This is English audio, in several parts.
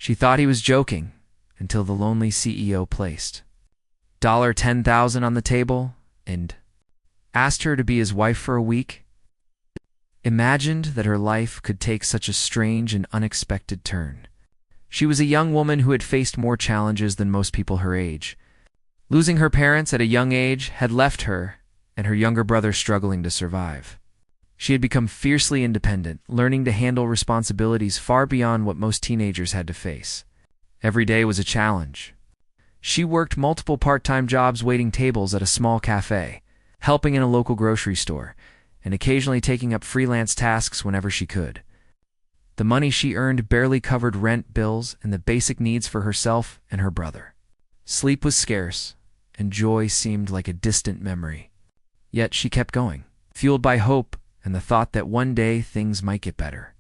She thought he was joking until the lonely CEO placed $10,000 on the table and asked her to be his wife for a week. Imagined that her life could take such a strange and unexpected turn. She was a young woman who had faced more challenges than most people her age. Losing her parents at a young age had left her and her younger brother struggling to survive. She had become fiercely independent, learning to handle responsibilities far beyond what most teenagers had to face. Every day was a challenge. She worked multiple part-time jobs waiting tables at a small cafe, helping in a local grocery store, and occasionally taking up freelance tasks whenever she could. The money she earned barely covered rent, bills, and the basic needs for herself and her brother. Sleep was scarce, and joy seemed like a distant memory. Yet she kept going, fueled by hope and the thought that one day things might get better.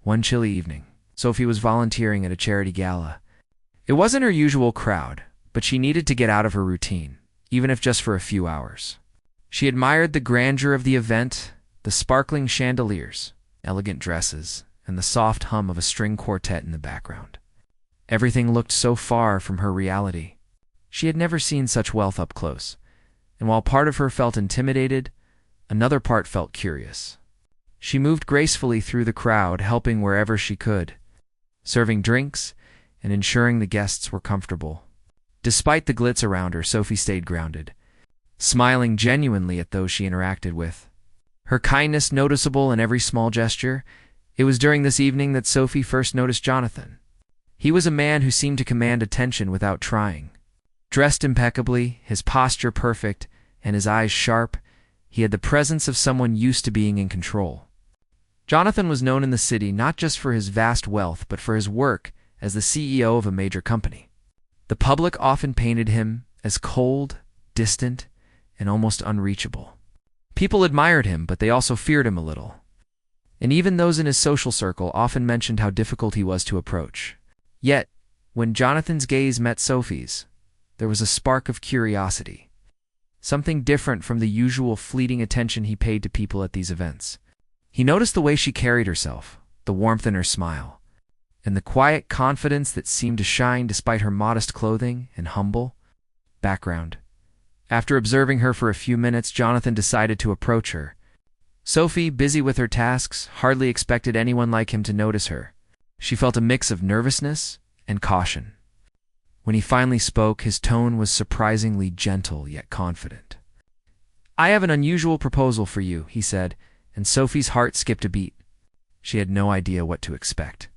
One chilly evening, Sophie was volunteering at a charity gala. It wasn't her usual crowd, but she needed to get out of her routine, even if just for a few hours. She admired the grandeur of the event, the sparkling chandeliers, elegant dresses, and the soft hum of a string quartet in the background. Everything looked so far from her reality. She had never seen such wealth up close, and while part of her felt intimidated, another part felt curious. She moved gracefully through the crowd, helping wherever she could, serving drinks and ensuring the guests were comfortable. Despite the glitz around her, Sophie stayed grounded, smiling genuinely at those she interacted with. Her kindness noticeable in every small gesture. It was during this evening that Sophie first noticed Jonathan. He was a man who seemed to command attention without trying. Dressed impeccably, his posture perfect, and his eyes sharp, he had the presence of someone used to being in control. Jonathan was known in the city not just for his vast wealth, but for his work as the CEO of a major company. The public often painted him as cold, distant, and almost unreachable. People admired him, but they also feared him a little. And even those in his social circle often mentioned how difficult he was to approach. Yet, when Jonathan's gaze met Sophie's, there was a spark of curiosity. Something different from the usual fleeting attention he paid to people at these events. He noticed the way she carried herself, the warmth in her smile, and the quiet confidence that seemed to shine despite her modest clothing and humble background. After observing her for a few minutes, Jonathan decided to approach her. Sophie, busy with her tasks, hardly expected anyone like him to notice her. She felt a mix of nervousness and caution. When he finally spoke, his tone was surprisingly gentle yet confident. "I have an unusual proposal for you," he said, and Sophie's heart skipped a beat. She had no idea what to expect.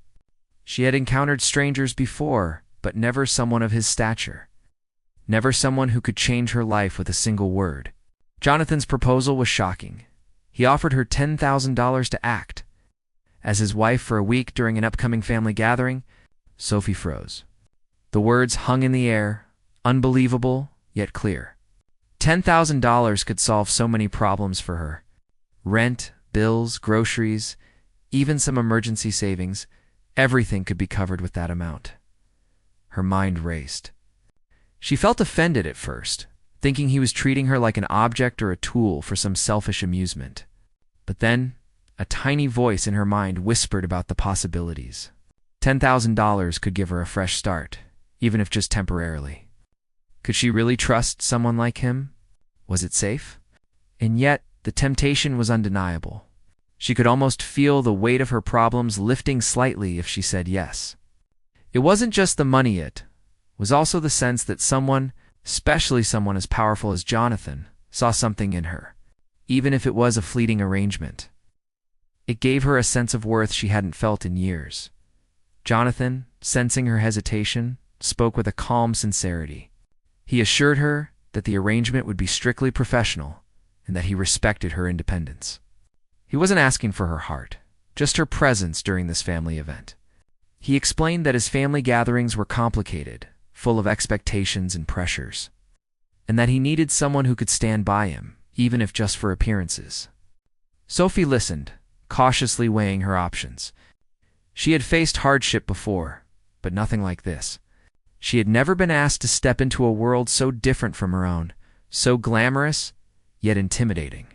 She had encountered strangers before, but never someone of his stature. Never someone who could change her life with a single word. Jonathan's proposal was shocking. He offered her $10,000 to act as his wife for a week during an upcoming family gathering. Sophie froze. The words hung in the air, unbelievable yet clear. $10,000 could solve so many problems for her. Rent, bills, groceries, even some emergency savings, everything could be covered with that amount. Her mind raced. She felt offended at first, thinking he was treating her like an object or a tool for some selfish amusement. But then, a tiny voice in her mind whispered about the possibilities. $10,000 could give her a fresh start, even if just temporarily. Could she really trust someone like him? Was it safe? And yet, the temptation was undeniable. She could almost feel the weight of her problems lifting slightly if she said yes. It wasn't just the money, it was also the sense that someone, especially someone as powerful as Jonathan, saw something in her, even if it was a fleeting arrangement. It gave her a sense of worth she hadn't felt in years. Jonathan, sensing her hesitation, spoke with a calm sincerity. He assured her that the arrangement would be strictly professional and that he respected her independence. He wasn't asking for her heart, just her presence during this family event. He explained that his family gatherings were complicated, full of expectations and pressures, and that he needed someone who could stand by him, even if just for appearances. Sophie listened, cautiously weighing her options. She had faced hardship before, but nothing like this. She had never been asked to step into a world so different from her own, so glamorous, yet intimidating.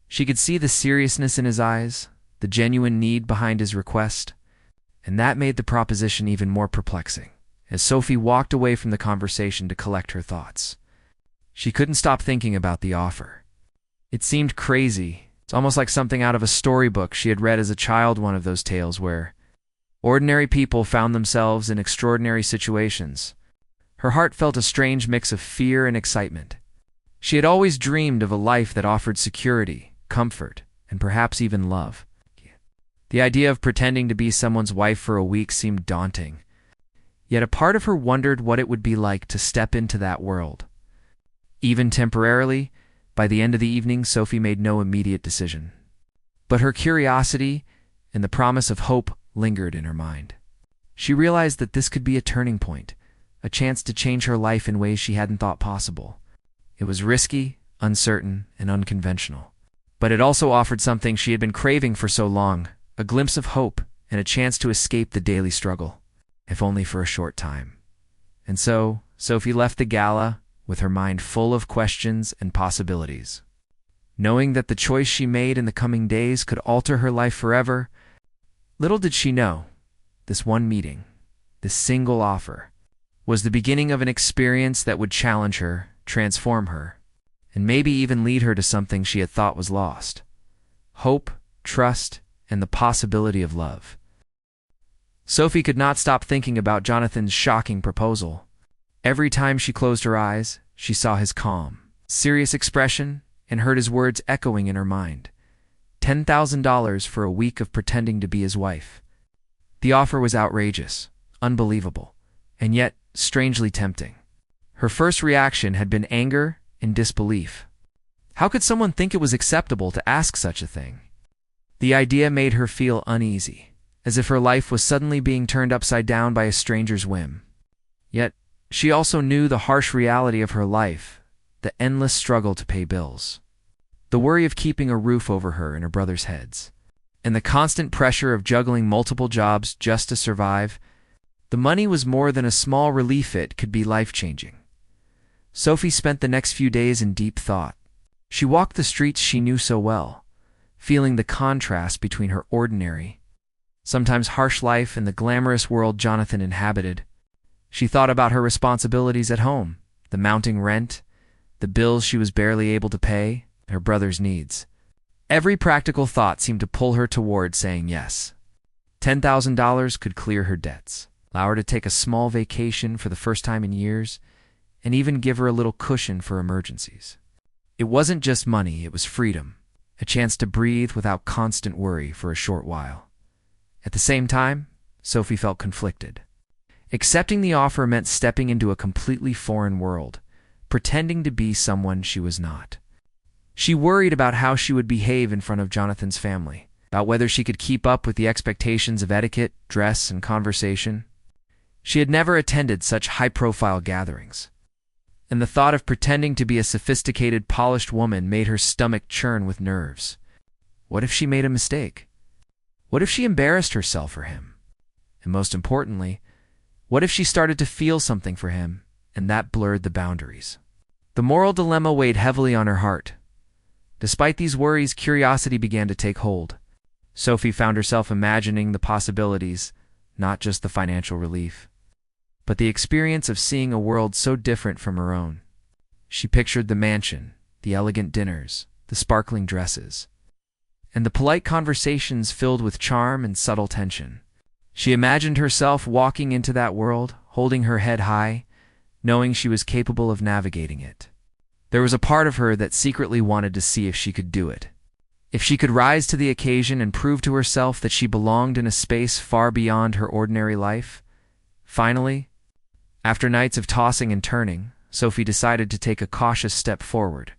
She could see the seriousness in his eyes, the genuine need behind his request, And that made the proposition even more perplexing, as Sophie walked away from the conversation to collect her thoughts. She couldn't stop thinking about the offer. It seemed crazy. It's almost like something out of a storybook she had read as a child, one of those tales where ordinary people found themselves in extraordinary situations. Her heart felt a strange mix of fear and excitement. She had always dreamed of a life that offered security, comfort, and perhaps even love. The idea of pretending to be someone's wife for a week seemed daunting. Yet a part of her wondered what it would be like to step into that world. Even temporarily, by the end of the evening, Sophie made no immediate decision. But her curiosity and the promise of hope lingered in her mind. She realized that this could be a turning point, a chance to change her life in ways she hadn't thought possible. It was risky, uncertain, and unconventional. But it also offered something she had been craving for so long, a glimpse of hope and a chance to escape the daily struggle, if only for a short time. And so, Sophie left the gala with her mind full of questions and possibilities. Knowing that the choice she made in the coming days could alter her life forever, little did she know, this one meeting, this single offer, was the beginning of an experience that would challenge her, transform her, and maybe even lead her to something she had thought was lost: hope, trust, and the possibility of love. Sophie could not stop thinking about Jonathan's shocking proposal. Every time she closed her eyes, she saw his calm, serious expression and heard his words echoing in her mind. $10,000 for a week of pretending to be his wife. The offer was outrageous, unbelievable, and yet strangely tempting. Her first reaction had been anger and disbelief. How could someone think it was acceptable to ask such a thing? The idea made her feel uneasy, as if her life was suddenly being turned upside down by a stranger's whim. Yet, she also knew the harsh reality of her life, the endless struggle to pay bills, the worry of keeping a roof over her and her brother's heads, and the constant pressure of juggling multiple jobs just to survive. The money was more than a small relief, it could be life-changing. Sophie spent the next few days in deep thought. She walked the streets she knew so well, feeling the contrast between her ordinary, sometimes harsh life and the glamorous world Jonathan inhabited. She thought about her responsibilities at home, the mounting rent, the bills she was barely able to pay, her brother's needs. Every practical thought seemed to pull her toward saying yes. $10,000 could clear her debts, allow her to take a small vacation for the first time in years, and even give her a little cushion for emergencies. It wasn't just money, it was freedom, a chance to breathe without constant worry for a short while. At the same time, Sophie felt conflicted. Accepting the offer meant stepping into a completely foreign world, pretending to be someone she was not. She worried about how she would behave in front of Jonathan's family, about whether she could keep up with the expectations of etiquette, dress, and conversation. She had never attended such high-profile gatherings, and the thought of pretending to be a sophisticated, polished woman made her stomach churn with nerves. What if she made a mistake? What if she embarrassed herself for him? And most importantly, what if she started to feel something for him, and that blurred the boundaries? The moral dilemma weighed heavily on her heart. Despite these worries, curiosity began to take hold. Sophie found herself imagining the possibilities, not just the financial relief, but the experience of seeing a world so different from her own. She pictured the mansion, the elegant dinners, the sparkling dresses, and the polite conversations filled with charm and subtle tension. She imagined herself walking into that world, holding her head high, knowing she was capable of navigating it. There was a part of her that secretly wanted to see if she could do it, if she could rise to the occasion and prove to herself that she belonged in a space far beyond her ordinary life. Finally, after nights of tossing and turning, Sophie decided to take a cautious step forward.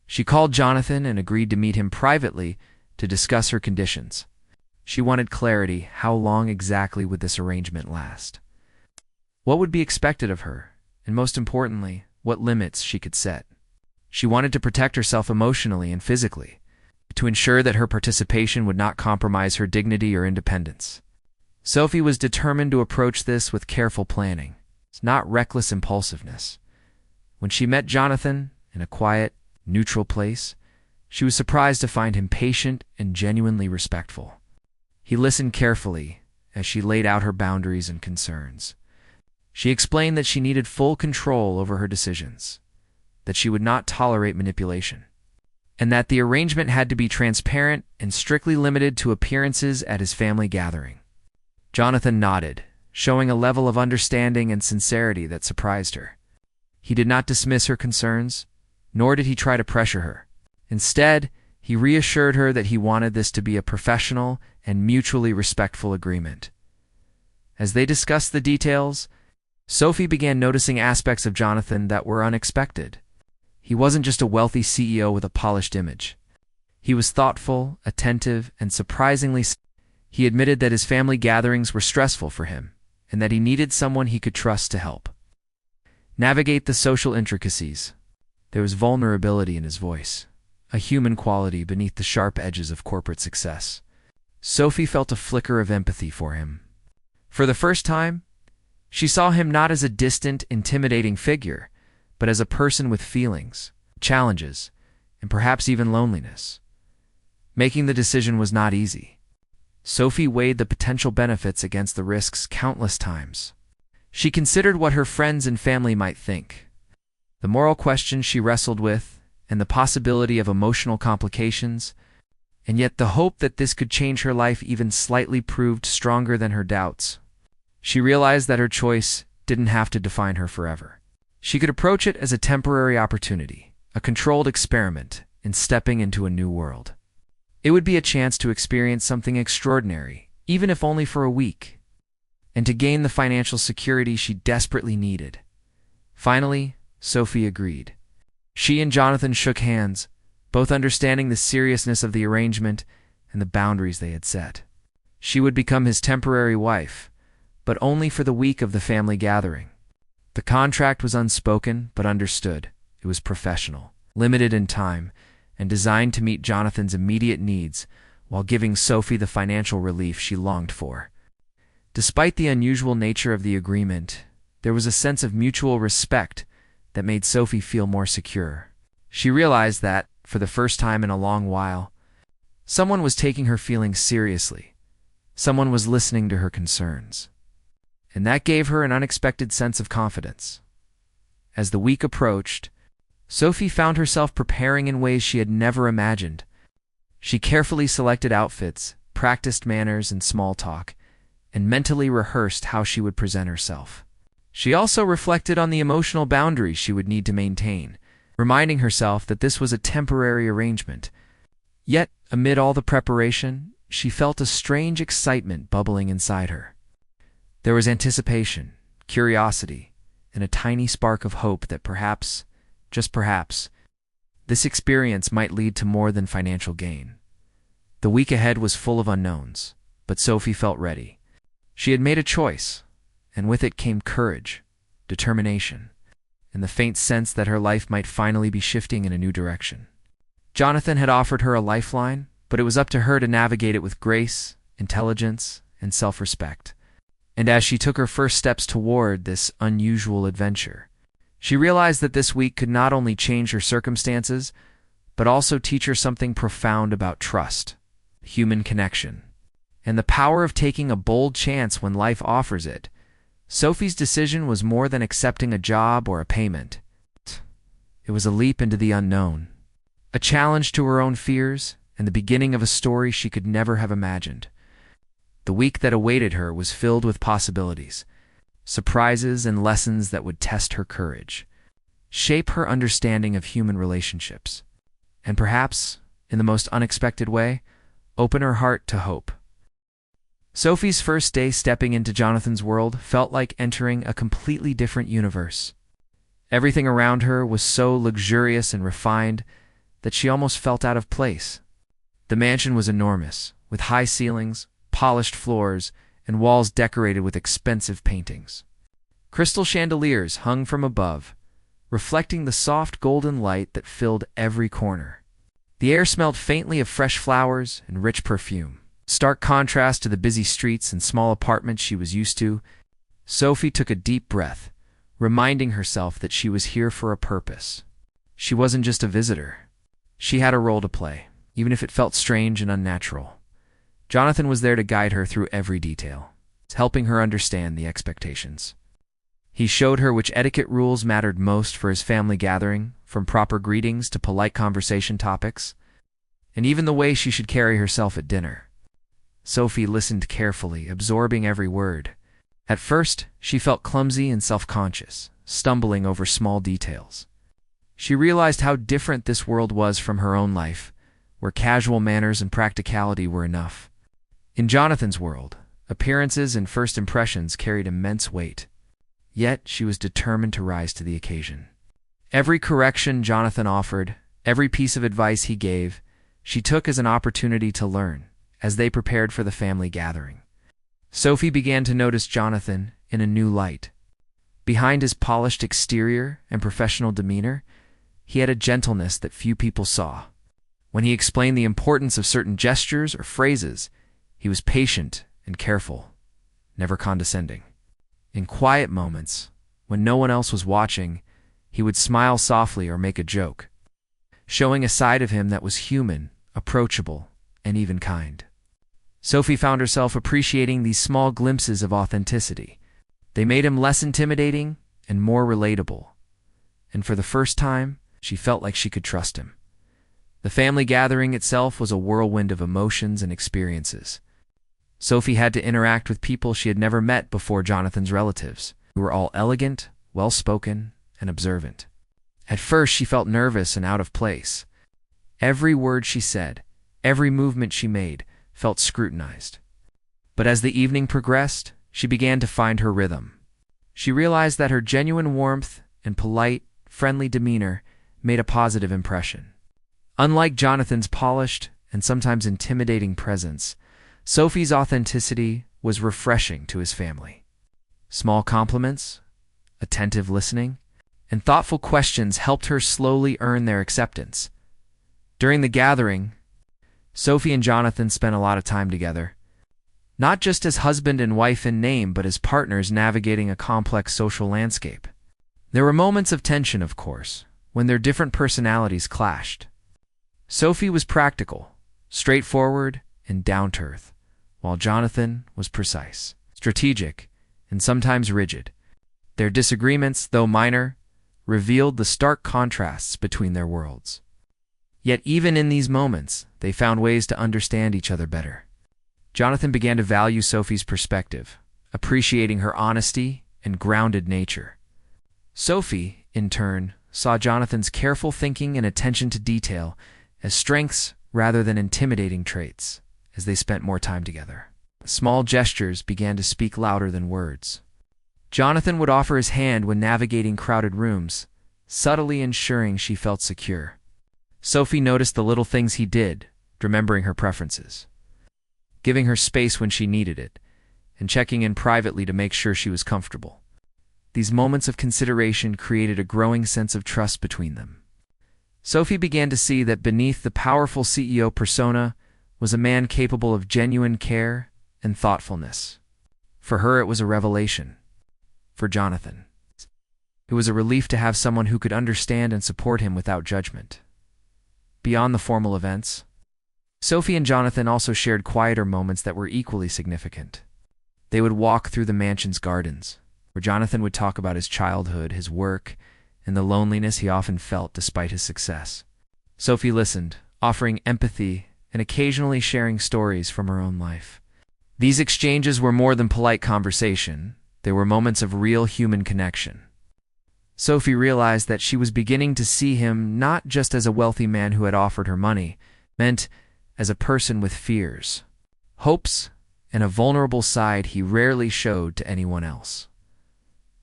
She called Jonathan and agreed to meet him privately to discuss her conditions. She wanted clarity. How long exactly would this arrangement last? What would be expected of her? And most importantly, what limits she could set? She wanted to protect herself emotionally and physically, to ensure that her participation would not compromise her dignity or independence. Sophie was determined to approach this with careful planning, not reckless impulsiveness. When she met Jonathan in a quiet, neutral place, she was surprised to find him patient and genuinely respectful. He listened carefully, as she laid out her boundaries and concerns. She explained that she needed full control over her decisions, that she would not tolerate manipulation, and that the arrangement had to be transparent and strictly limited to appearances at his family gathering. Jonathan nodded, showing a level of understanding and sincerity that surprised her. He did not dismiss her concerns, nor did he try to pressure her. Instead, he reassured her that he wanted this to be a professional and mutually respectful agreement. As they discussed the details, Sophie began noticing aspects of Jonathan that were unexpected. He wasn't just a wealthy CEO with a polished image. He was thoughtful, attentive, and surprisingly he admitted that his family gatherings were stressful for him, and that he needed someone he could trust to help navigate the social intricacies. There was vulnerability in his voice, a human quality beneath the sharp edges of corporate success. Sophie felt a flicker of empathy for him. For the first time, she saw him not as a distant, intimidating figure, but as a person with feelings, challenges, and perhaps even loneliness. Making the decision was not easy. Sophie weighed the potential benefits against the risks countless times. She considered what her friends and family might think, the moral questions she wrestled with, and the possibility of emotional complications, and yet the hope that this could change her life even slightly proved stronger than her doubts. She realized that her choice didn't have to define her forever. She could approach it as a temporary opportunity, a controlled experiment in stepping into a new world. It would be a chance to experience something extraordinary, even if only for a week, and to gain the financial security she desperately needed. Finally, Sophie agreed. She and Jonathan shook hands, both understanding the seriousness of the arrangement and the boundaries they had set. She would become his temporary wife, but only for the week of the family gathering. The contract was unspoken but understood. It was professional, limited in time, and designed to meet Jonathan's immediate needs while giving Sophie the financial relief she longed for. Despite the unusual nature of the agreement, there was a sense of mutual respect that made Sophie feel more secure. She realized that, for the first time in a long while, someone was taking her feelings seriously. Someone was listening to her concerns. And that gave her an unexpected sense of confidence. As the week approached, Sophie found herself preparing in ways she had never imagined. She carefully selected outfits, practiced manners and small talk, and mentally rehearsed how she would present herself. She also reflected on the emotional boundaries she would need to maintain, reminding herself that this was a temporary arrangement. Yet, amid all the preparation, she felt a strange excitement bubbling inside her. There was anticipation, curiosity, and a tiny spark of hope that perhaps, just perhaps, this experience might lead to more than financial gain. The week ahead was full of unknowns, but Sophie felt ready. She had made a choice, and with it came courage, determination, and the faint sense that her life might finally be shifting in a new direction. Jonathan had offered her a lifeline, but it was up to her to navigate it with grace, intelligence, and self-respect. And as she took her first steps toward this unusual adventure, she realized that this week could not only change her circumstances, but also teach her something profound about trust, human connection, and the power of taking a bold chance when life offers it. Sophie's decision was more than accepting a job or a payment. It was a leap into the unknown, a challenge to her own fears, and the beginning of a story she could never have imagined. The week that awaited her was filled with possibilities, surprises and lessons that would test her courage, shape her understanding of human relationships, and perhaps, in the most unexpected way, open her heart to hope. Sophie's first day stepping into Jonathan's world felt like entering a completely different universe. Everything around her was so luxurious and refined that she almost felt out of place. The mansion was enormous, with high ceilings, polished floors, and walls decorated with expensive paintings. Crystal chandeliers hung from above, reflecting the soft golden light that filled every corner. The air smelled faintly of fresh flowers and rich perfume. Stark contrast to the busy streets and small apartments she was used to, Sophie took a deep breath, reminding herself that she was here for a purpose. She wasn't just a visitor. She had a role to play, even if it felt strange and unnatural. Jonathan was there to guide her through every detail, helping her understand the expectations. He showed her which etiquette rules mattered most for his family gathering, from proper greetings to polite conversation topics, and even the way she should carry herself at dinner. Sophie listened carefully, absorbing every word. At first, she felt clumsy and self-conscious, stumbling over small details. She realized how different this world was from her own life, where casual manners and practicality were enough. In Jonathan's world, appearances and first impressions carried immense weight. Yet she was determined to rise to the occasion. Every correction Jonathan offered, every piece of advice he gave, she took as an opportunity to learn, as they prepared for the family gathering. Sophie began to notice Jonathan in a new light. Behind his polished exterior and professional demeanor, he had a gentleness that few people saw. When he explained the importance of certain gestures or phrases, he was patient and careful, never condescending. In quiet moments, when no one else was watching, he would smile softly or make a joke, showing a side of him that was human, approachable, and even kind. Sophie found herself appreciating these small glimpses of authenticity. They made him less intimidating and more relatable, and for the first time, she felt like she could trust him. The family gathering itself was a whirlwind of emotions and experiences. Sophie had to interact with people she had never met before Jonathan's relatives, who were all elegant, well-spoken, and observant. At first, she felt nervous and out of place. Every word she said, every movement she made, felt scrutinized. But as the evening progressed, she began to find her rhythm. She realized that her genuine warmth and polite, friendly demeanor made a positive impression. Unlike Jonathan's polished and sometimes intimidating presence, Sophie's authenticity was refreshing to his family. Small compliments, attentive listening, and thoughtful questions helped her slowly earn their acceptance. During the gathering, Sophie and Jonathan spent a lot of time together, not just as husband and wife in name, but as partners navigating a complex social landscape. There were moments of tension, of course, when their different personalities clashed. Sophie was practical, straightforward, and down-to-earth, while Jonathan was precise, strategic, and sometimes rigid. Their disagreements, though minor, revealed the stark contrasts between their worlds. Yet even in these moments, they found ways to understand each other better. Jonathan began to value Sophie's perspective, appreciating her honesty and grounded nature. Sophie, in turn, saw Jonathan's careful thinking and attention to detail as strengths rather than intimidating traits as they spent more time together. Small gestures began to speak louder than words. Jonathan would offer his hand when navigating crowded rooms, subtly ensuring she felt secure. Sophie noticed the little things he did, remembering her preferences, giving her space when she needed it, and checking in privately to make sure she was comfortable. These moments of consideration created a growing sense of trust between them. Sophie began to see that beneath the powerful CEO persona was a man capable of genuine care and thoughtfulness. For her, it was a revelation. For Jonathan, it was a relief to have someone who could understand and support him without judgment. Beyond the formal events, Sophie and Jonathan also shared quieter moments that were equally significant. They would walk through the mansion's gardens, where Jonathan would talk about his childhood, his work, and the loneliness he often felt despite his success. Sophie listened, offering empathy and occasionally sharing stories from her own life. These exchanges were more than polite conversation. They were moments of real human connection. Sophie realized that she was beginning to see him not just as a wealthy man who had offered her money, meant as a person with fears, hopes, and a vulnerable side he rarely showed to anyone else.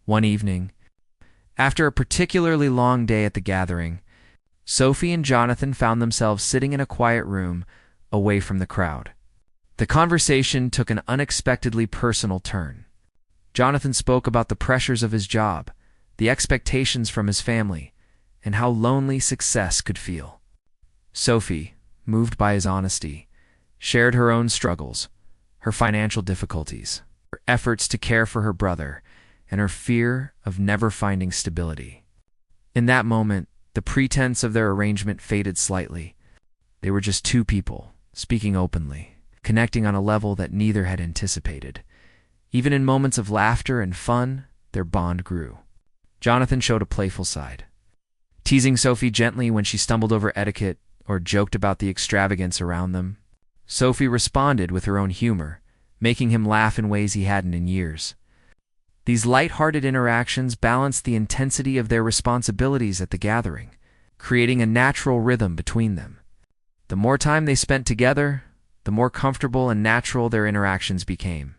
One evening, after a particularly long day at the gathering, Sophie and Jonathan found themselves sitting in a quiet room away from the crowd. The conversation took an unexpectedly personal turn. Jonathan spoke about the pressures of his job, the expectations from his family, and how lonely success could feel. Sophie, moved by his honesty, shared her own struggles, her financial difficulties, her efforts to care for her brother, and her fear of never finding stability. In that moment, the pretense of their arrangement faded slightly. They were just two people, speaking openly, connecting on a level that neither had anticipated. Even in moments of laughter and fun, their bond grew. Jonathan showed a playful side, teasing Sophie gently when she stumbled over etiquette or joked about the extravagance around them. Sophie responded with her own humor, making him laugh in ways he hadn't in years. These light-hearted interactions balanced the intensity of their responsibilities at the gathering, creating a natural rhythm between them. The more time they spent together, the more comfortable and natural their interactions became,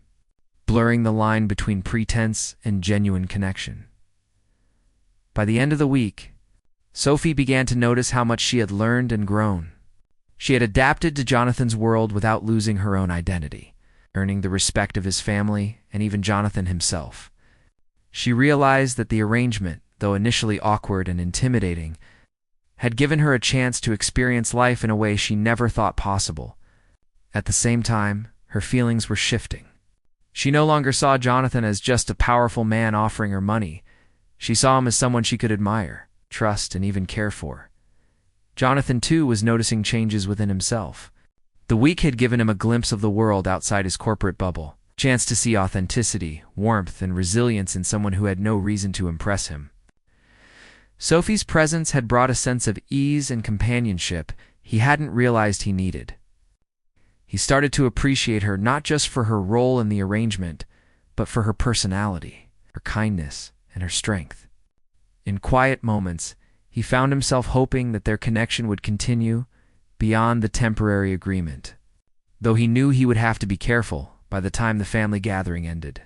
blurring the line between pretense and genuine connection. By the end of the week, Sophie began to notice how much she had learned and grown. She had adapted to Jonathan's world without losing her own identity, earning the respect of his family and even Jonathan himself. She realized that the arrangement, though initially awkward and intimidating, had given her a chance to experience life in a way she never thought possible. At the same time, her feelings were shifting. She no longer saw Jonathan as just a powerful man offering her money. She saw him as someone she could admire, trust, and even care for. Jonathan, too, was noticing changes within himself. The week had given him a glimpse of the world outside his corporate bubble, a chance to see authenticity, warmth, and resilience in someone who had no reason to impress him. Sophie's presence had brought a sense of ease and companionship he hadn't realized he needed. He started to appreciate her not just for her role in the arrangement, but for her personality, her kindness, and her strength. In quiet moments, he found himself hoping that their connection would continue beyond the temporary agreement, though he knew he would have to be careful by the time the family gathering ended.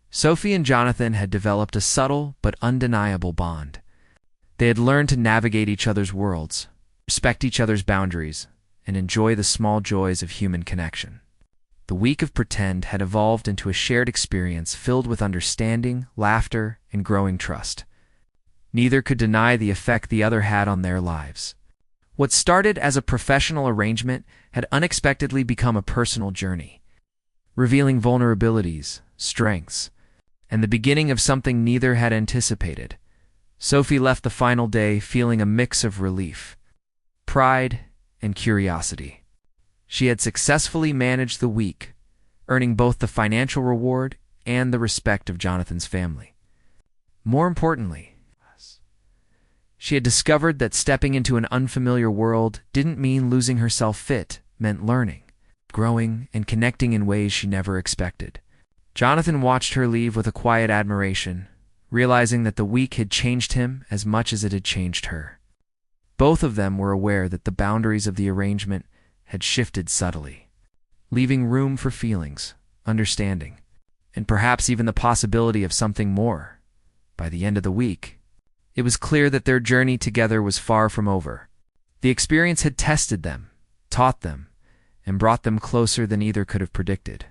Sophie and Jonathan had developed a subtle but undeniable bond. They had learned to navigate each other's worlds, respect each other's boundaries, and enjoy the small joys of human connection. The week of pretend had evolved into a shared experience filled with understanding, laughter, and growing trust. Neither could deny the effect the other had on their lives. What started as a professional arrangement had unexpectedly become a personal journey, revealing vulnerabilities, strengths, and the beginning of something neither had anticipated. Sophie left the final day feeling a mix of relief, pride, and curiosity. She had successfully managed the week, earning both the financial reward and the respect of Jonathan's family. More importantly, she had discovered that stepping into an unfamiliar world didn't mean losing herself. Fit meant learning, growing, and connecting in ways she never expected. Jonathan watched her leave with a quiet admiration, realizing that the week had changed him as much as it had changed her. Both of them were aware that the boundaries of the arrangement had shifted subtly, leaving room for feelings, understanding, and perhaps even the possibility of something more. By the end of the week, it was clear that their journey together was far from over. The experience had tested them, taught them, and brought them closer than either could have predicted.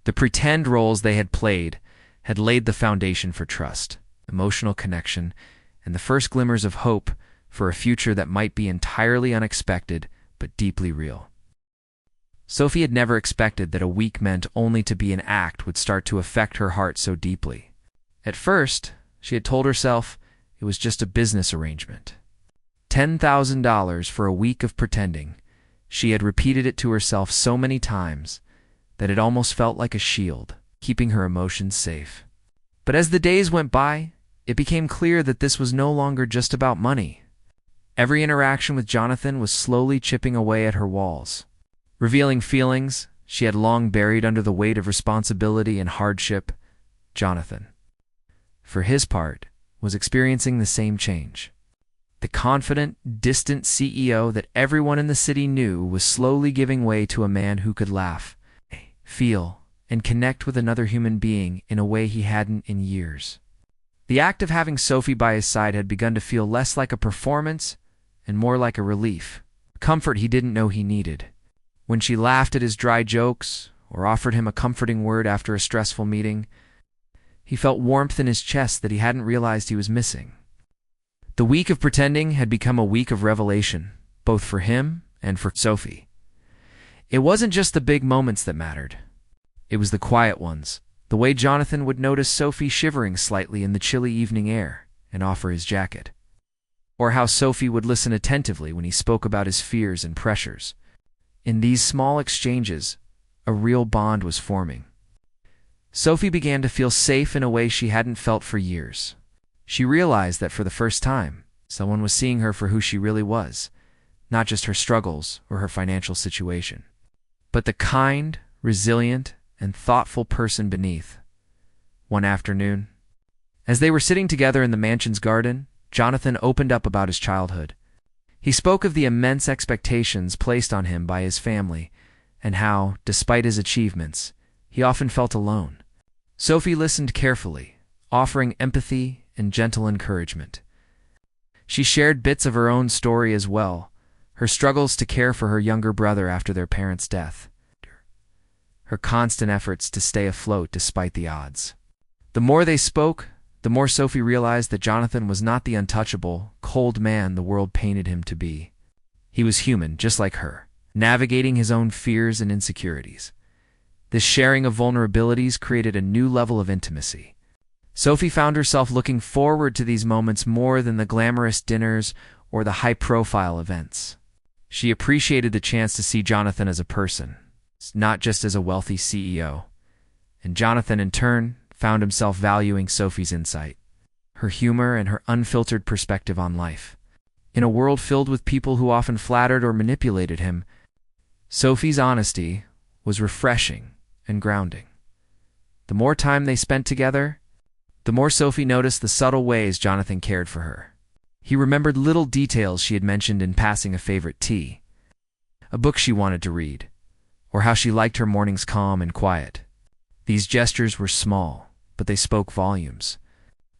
The pretend roles they had played had laid the foundation for trust, emotional connection, and the first glimmers of hope for a future that might be entirely unexpected but deeply real. Sophie had never expected that a week meant only to be an act would start to affect her heart so deeply. At first, she had told herself it was just a business arrangement. $10,000 for a week of pretending. She had repeated it to herself so many times that it almost felt like a shield, keeping her emotions safe. But as the days went by, it became clear that this was no longer just about money. Every interaction with Jonathan was slowly chipping away at her walls, revealing feelings she had long buried under the weight of responsibility and hardship. Jonathan, for his part, was experiencing the same change. The confident, distant CEO that everyone in the city knew was slowly giving way to a man who could laugh, feel, and connect with another human being in a way he hadn't in years. The act of having Sophie by his side had begun to feel less like a performance and more like a relief, comfort he didn't know he needed. When she laughed at his dry jokes or offered him a comforting word after a stressful meeting, he felt warmth in his chest that he hadn't realized he was missing. The week of pretending had become a week of revelation, both for him and for Sophie. It wasn't just the big moments that mattered. It was the quiet ones, the way Jonathan would notice Sophie shivering slightly in the chilly evening air and offer his jacket, or how Sophie would listen attentively when he spoke about his fears and pressures. In these small exchanges, a real bond was forming. Sophie began to feel safe in a way she hadn't felt for years. She realized that for the first time, someone was seeing her for who she really was, not just her struggles or her financial situation, but the kind, resilient, and thoughtful person beneath. One afternoon, as they were sitting together in the mansion's garden, Jonathan opened up about his childhood. He spoke of the immense expectations placed on him by his family and how, despite his achievements, he often felt alone. Sophie listened carefully, offering empathy and gentle encouragement. She shared bits of her own story as well, her struggles to care for her younger brother after their parents' death, her constant efforts to stay afloat despite the odds. The more they spoke, the more Sophie realized that Jonathan was not the untouchable, cold man the world painted him to be. He was human, just like her, navigating his own fears and insecurities. This sharing of vulnerabilities created a new level of intimacy. Sophie found herself looking forward to these moments more than the glamorous dinners or the high-profile events. She appreciated the chance to see Jonathan as a person, not just as a wealthy CEO. And Jonathan, in turn, found himself valuing Sophie's insight, her humor, and her unfiltered perspective on life. In a world filled with people who often flattered or manipulated him, Sophie's honesty was refreshing and grounding. The more time they spent together, the more Sophie noticed the subtle ways Jonathan cared for her. He remembered little details she had mentioned in passing a favorite tea, a book she wanted to read, or how she liked her mornings calm and quiet. These gestures were small, but they spoke volumes.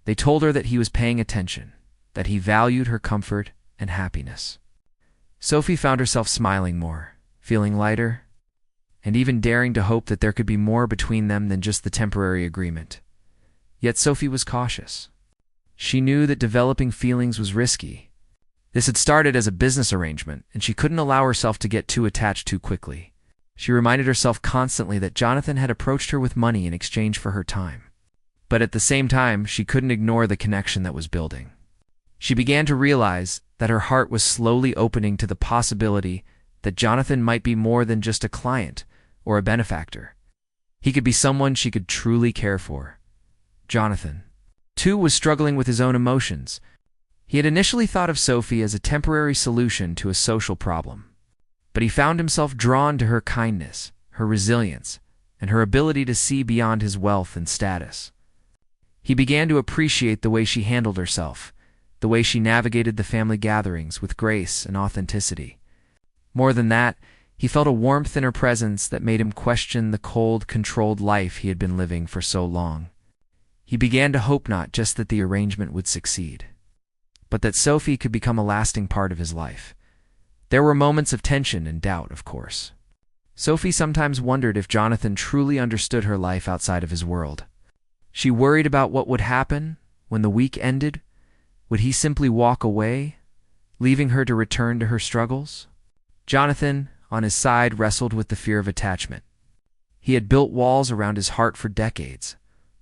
They told her that he was paying attention, that he valued her comfort and happiness. Sophie found herself smiling more, feeling lighter, and even daring to hope that there could be more between them than just the temporary agreement. Yet Sophie was cautious. She knew that developing feelings was risky. This had started as a business arrangement, and she couldn't allow herself to get too attached too quickly. She reminded herself constantly that Jonathan had approached her with money in exchange for her time. But at the same time, she couldn't ignore the connection that was building. She began to realize that her heart was slowly opening to the possibility that Jonathan might be more than just a client or a benefactor. He could be someone she could truly care for. Jonathan, too, was struggling with his own emotions. He had initially thought of Sophie as a temporary solution to a social problem, but he found himself drawn to her kindness, her resilience, and her ability to see beyond his wealth and status. He began to appreciate the way she handled herself, the way she navigated the family gatherings with grace and authenticity. More than that, he felt a warmth in her presence that made him question the cold, controlled life he had been living for so long. He began to hope not just that the arrangement would succeed, but that Sophie could become a lasting part of his life. There were moments of tension and doubt, of course. Sophie sometimes wondered if Jonathan truly understood her life outside of his world. She worried about what would happen when the week ended. Would he simply walk away, leaving her to return to her struggles? Jonathan, on his side, wrestled with the fear of attachment. He had built walls around his heart for decades,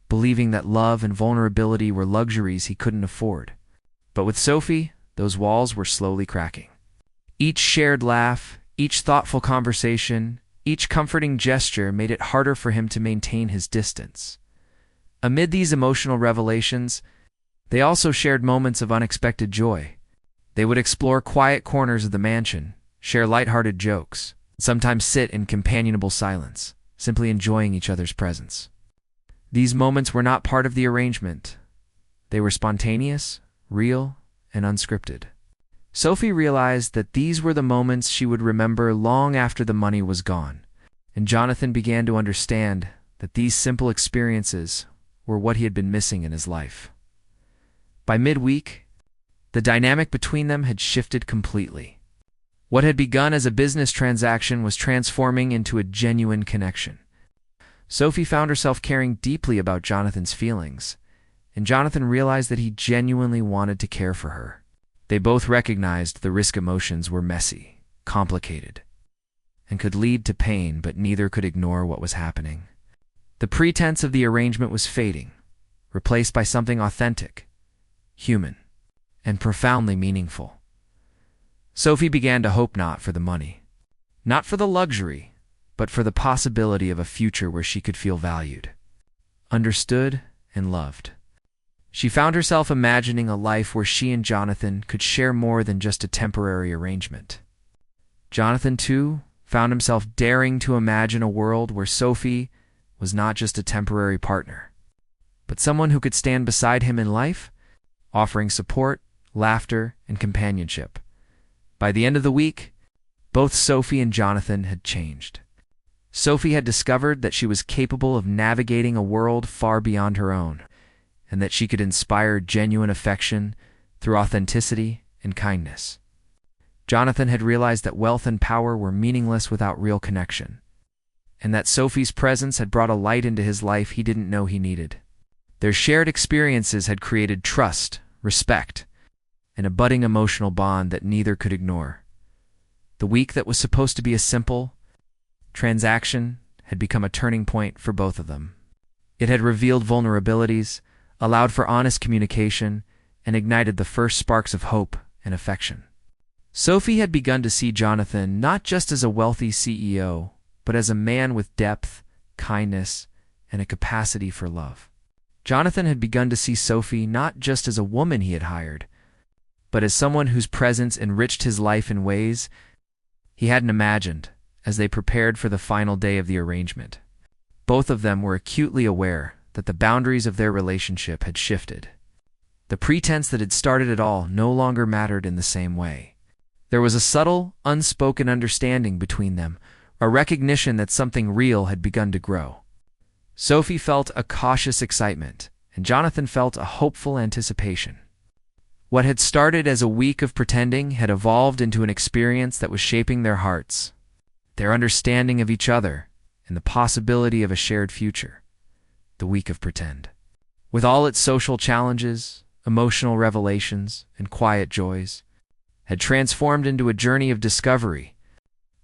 believing that love and vulnerability were luxuries he couldn't afford. But with Sophie, those walls were slowly cracking. Each shared laugh, each thoughtful conversation, each comforting gesture made it harder for him to maintain his distance. Amid these emotional revelations, they also shared moments of unexpected joy. They would explore quiet corners of the mansion, share lighthearted jokes, and sometimes sit in companionable silence, simply enjoying each other's presence. These moments were not part of the arrangement. They were spontaneous, real, and unscripted. Sophie realized that these were the moments she would remember long after the money was gone, and Jonathan began to understand that these simple experiences were what he had been missing in his life. By midweek, the dynamic between them had shifted completely. What had begun as a business transaction was transforming into a genuine connection. Sophie found herself caring deeply about Jonathan's feelings, and Jonathan realized that he genuinely wanted to care for her. They both recognized the risk emotions were messy, complicated, and could lead to pain, but neither could ignore what was happening. The pretense of the arrangement was fading, replaced by something authentic, human, and profoundly meaningful. Sophie began to hope not for the money, not for the luxury, but for the possibility of a future where she could feel valued. understood, and loved. She found herself imagining a life where she and Jonathan could share more than just a temporary arrangement. Jonathan, too, found himself daring to imagine a world where Sophie was not just a temporary partner, but someone who could stand beside him in life, offering support, laughter, and companionship. By the end of the week, both Sophie and Jonathan had changed. Sophie had discovered that she was capable of navigating a world far beyond her own, and that she could inspire genuine affection through authenticity and kindness. Jonathan had realized that wealth and power were meaningless without real connection, and that Sophie's presence had brought a light into his life he didn't know he needed. Their shared experiences had created trust, respect, and a budding emotional bond that neither could ignore. The week that was supposed to be a simple transaction had become a turning point for both of them. It had revealed vulnerabilities, allowed for honest communication, and ignited the first sparks of hope and affection. Sophie had begun to see Jonathan not just as a wealthy CEO, but as a man with depth, kindness, and a capacity for love. Jonathan had begun to see Sophie not just as a woman he had hired, but as someone whose presence enriched his life in ways he hadn't imagined as they prepared for the final day of the arrangement. Both of them were acutely aware that the boundaries of their relationship had shifted. The pretense that had started it all no longer mattered in the same way. There was a subtle, unspoken understanding between them, a recognition that something real had begun to grow. Sophie felt a cautious excitement, and Jonathan felt a hopeful anticipation. What had started as a week of pretending had evolved into an experience that was shaping their hearts, their understanding of each other, and the possibility of a shared future. The week of pretend. With all its social challenges, emotional revelations, and quiet joys, had transformed into a journey of discovery.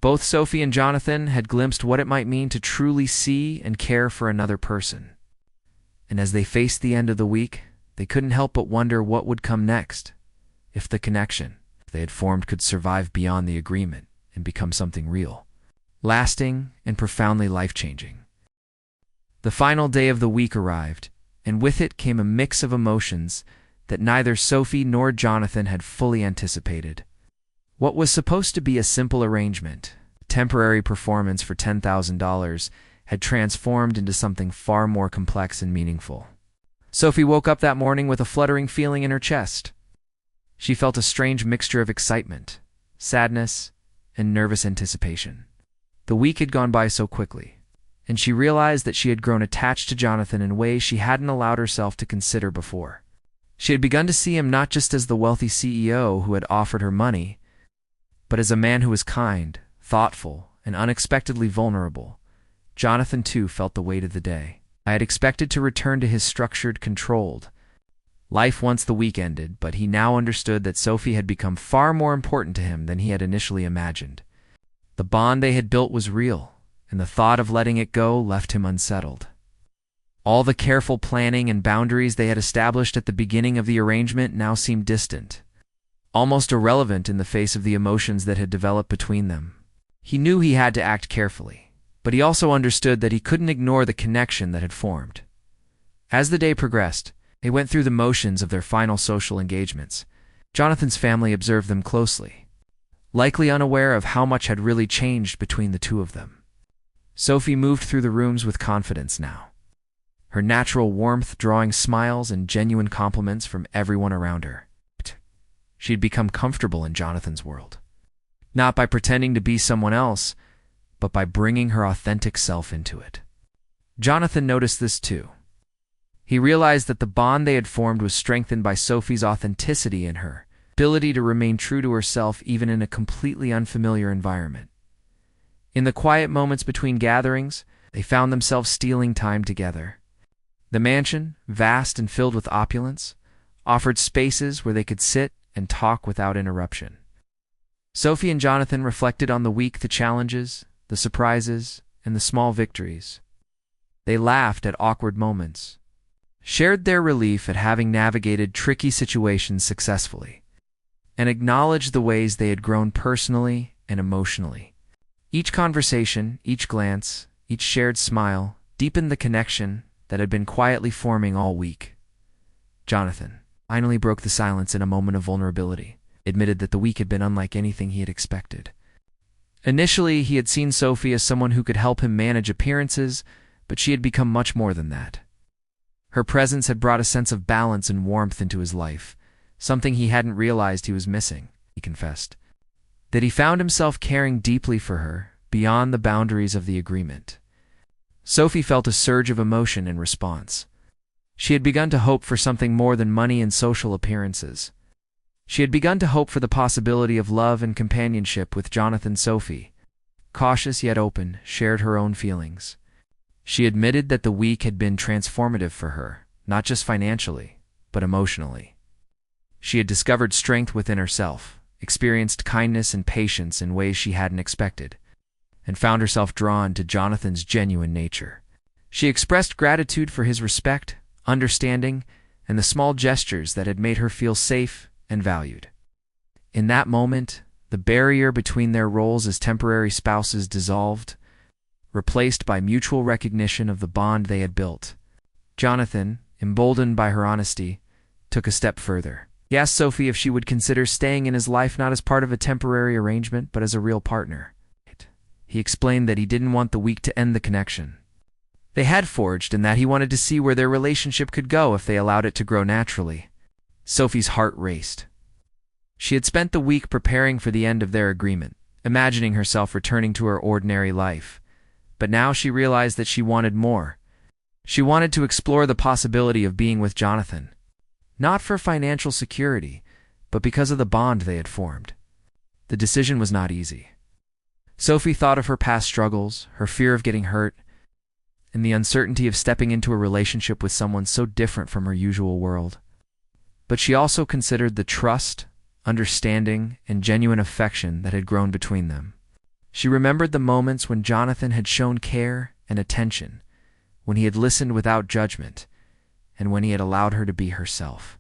Both Sophie and Jonathan had glimpsed what it might mean to truly see and care for another person. And as they faced the end of the week, they couldn't help but wonder what would come next, if the connection they had formed could survive beyond the agreement and become something real, lasting and profoundly life-changing. The final day of the week arrived, and with it came a mix of emotions that neither Sophie nor Jonathan had fully anticipated. What was supposed to be a simple arrangement, a temporary performance for $10,000, had transformed into something far more complex and meaningful. Sophie woke up that morning with a fluttering feeling in her chest. She felt a strange mixture of excitement, sadness, and nervous anticipation. The week had gone by so quickly, and she realized that she had grown attached to Jonathan in ways she hadn't allowed herself to consider before. She had begun to see him not just as the wealthy CEO who had offered her money, but as a man who was kind, thoughtful, and unexpectedly vulnerable. Jonathan, too, felt the weight of the day. I had expected to return to his structured, controlled life once the week ended, but he now understood that Sophie had become far more important to him than he had initially imagined. The bond they had built was real, and the thought of letting it go left him unsettled. All the careful planning and boundaries they had established at the beginning of the arrangement now seemed distant, almost irrelevant in the face of the emotions that had developed between them. He knew he had to act carefully, but he also understood that he couldn't ignore the connection that had formed. As the day progressed, they went through the motions of their final social engagements. Jonathan's family observed them closely, likely unaware of how much had really changed between the two of them. Sophie moved through the rooms with confidence now, her natural warmth drawing smiles and genuine compliments from everyone around her. She had become comfortable in Jonathan's world, not by pretending to be someone else, but by bringing her authentic self into it. Jonathan noticed this too. He realized that the bond they had formed was strengthened by Sophie's authenticity and her ability to remain true to herself even in a completely unfamiliar environment. In the quiet moments between gatherings, they found themselves stealing time together. The mansion, vast and filled with opulence, offered spaces where they could sit and talk without interruption. Sophie and Jonathan reflected on the week, the challenges, the surprises, and the small victories. They laughed at awkward moments, shared their relief at having navigated tricky situations successfully, and acknowledged the ways they had grown personally and emotionally. Each conversation, each glance, each shared smile deepened the connection that had been quietly forming all week. Jonathan finally broke the silence in a moment of vulnerability, admitted that the week had been unlike anything he had expected. Initially, he had seen Sophie as someone who could help him manage appearances, but she had become much more than that. Her presence had brought a sense of balance and warmth into his life, something he hadn't realized he was missing, he confessed. That he found himself caring deeply for her, beyond the boundaries of the agreement. Sophie felt a surge of emotion in response. She had begun to hope for something more than money and social appearances. She had begun to hope for the possibility of love and companionship with Jonathan. Sophie, cautious yet open, shared her own feelings. She admitted that the week had been transformative for her, not just financially, but emotionally. She had discovered strength within herself, experienced kindness and patience in ways she hadn't expected, and found herself drawn to Jonathan's genuine nature. She expressed gratitude for his respect, understanding, and the small gestures that had made her feel safe and valued. In that moment, the barrier between their roles as temporary spouses dissolved, replaced by mutual recognition of the bond they had built. Jonathan, emboldened by her honesty, took a step further. He asked Sophie if she would consider staying in his life not as part of a temporary arrangement, but as a real partner. He explained that he didn't want the week to end the connection they had forged, and that he wanted to see where their relationship could go if they allowed it to grow naturally. Sophie's heart raced. She had spent the week preparing for the end of their agreement, imagining herself returning to her ordinary life. But now she realized that she wanted more. She wanted to explore the possibility of being with Jonathan, not for financial security, but because of the bond they had formed. The decision was not easy. Sophie thought of her past struggles, her fear of getting hurt, and the uncertainty of stepping into a relationship with someone so different from her usual world. But she also considered the trust, understanding, and genuine affection that had grown between them. She remembered the moments when Jonathan had shown care and attention, when he had listened without judgment, and when he had allowed her to be herself.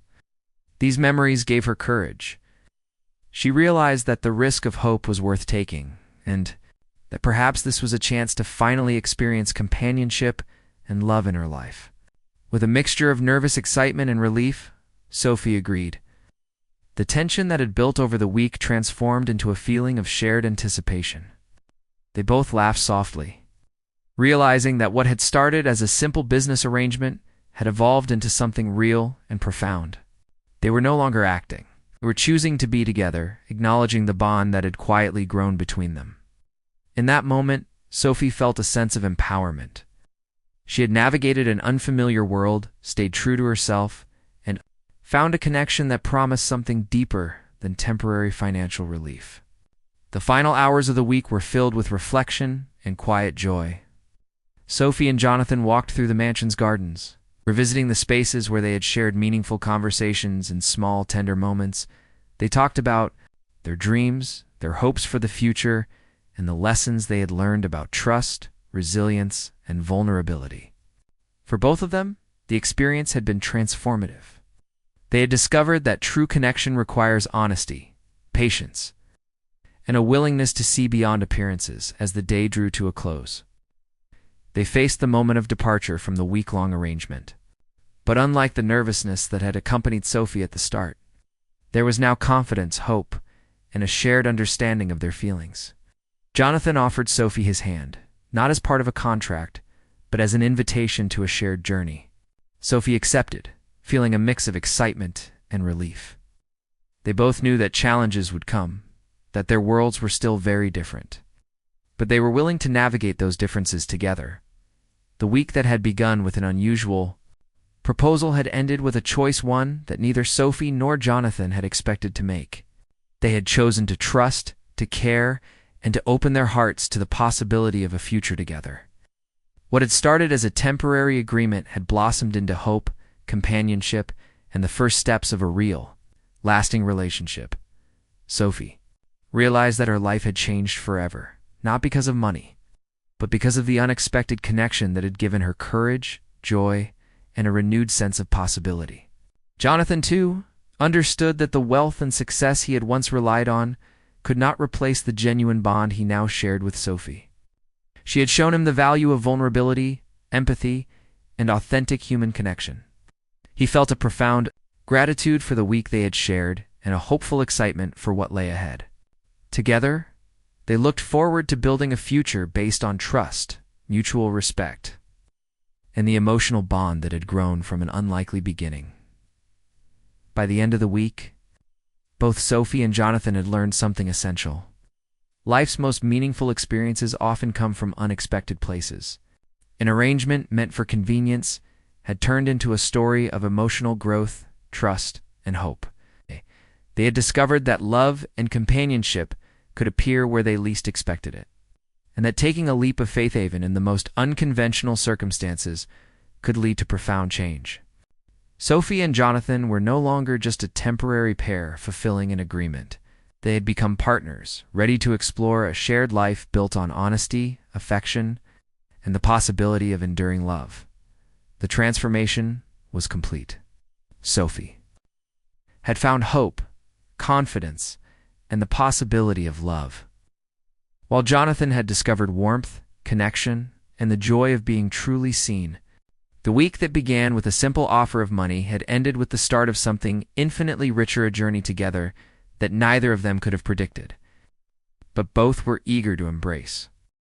These memories gave her courage. She realized that the risk of hope was worth taking, and that perhaps this was a chance to finally experience companionship and love in her life. With a mixture of nervous excitement and relief, Sophie agreed. The tension that had built over the week transformed into a feeling of shared anticipation. They both laughed softly, realizing that what had started as a simple business arrangement had evolved into something real and profound. They were no longer acting. They were choosing to be together, acknowledging the bond that had quietly grown between them. In that moment, Sophie felt a sense of empowerment. She had navigated an unfamiliar world, stayed true to herself, and found a connection that promised something deeper than temporary financial relief. The final hours of the week were filled with reflection and quiet joy. Sophie and Jonathan walked through the mansion's gardens, revisiting the spaces where they had shared meaningful conversations and small, tender moments. They talked about their dreams, their hopes for the future, and the lessons they had learned about trust, resilience, and vulnerability. For both of them, the experience had been transformative. They had discovered that true connection requires honesty, patience, and a willingness to see beyond appearances as the day drew to a close. They faced the moment of departure from the week-long arrangement. But unlike the nervousness that had accompanied Sophie at the start, there was now confidence, hope, and a shared understanding of their feelings. Jonathan offered Sophie his hand, not as part of a contract, but as an invitation to a shared journey. Sophie accepted, feeling a mix of excitement and relief. They both knew that challenges would come, that their worlds were still very different. But they were willing to navigate those differences together. The week that had begun with an unusual proposal had ended with a choice, one that neither Sophie nor Jonathan had expected to make. They had chosen to trust, to care, and to open their hearts to the possibility of a future together. What had started as a temporary agreement had blossomed into hope, companionship, and the first steps of a real, lasting relationship. Sophie realized that her life had changed forever, not because of money, but because of the unexpected connection that had given her courage, joy, and a renewed sense of possibility. Jonathan, too, understood that the wealth and success he had once relied on could not replace the genuine bond he now shared with Sophie. She had shown him the value of vulnerability, empathy, and authentic human connection. He felt a profound gratitude for the week they had shared and a hopeful excitement for what lay ahead. Together, they looked forward to building a future based on trust, mutual respect, and the emotional bond that had grown from an unlikely beginning. By the end of the week, both Sophie and Jonathan had learned something essential. Life's most meaningful experiences often come from unexpected places. An arrangement meant for convenience had turned into a story of emotional growth, trust, and hope. They had discovered that love and companionship could appear where they least expected it, and that taking a leap of faith even in the most unconventional circumstances could lead to profound change. Sophie and Jonathan were no longer just a temporary pair fulfilling an agreement. They had become partners, ready to explore a shared life built on honesty, affection, and the possibility of enduring love. The transformation was complete. Sophie had found hope, confidence, and the possibility of love, while Jonathan had discovered warmth, connection, and the joy of being truly seen. The week that began with a simple offer of money had ended with the start of something infinitely richer, a journey together that neither of them could have predicted, but both were eager to embrace.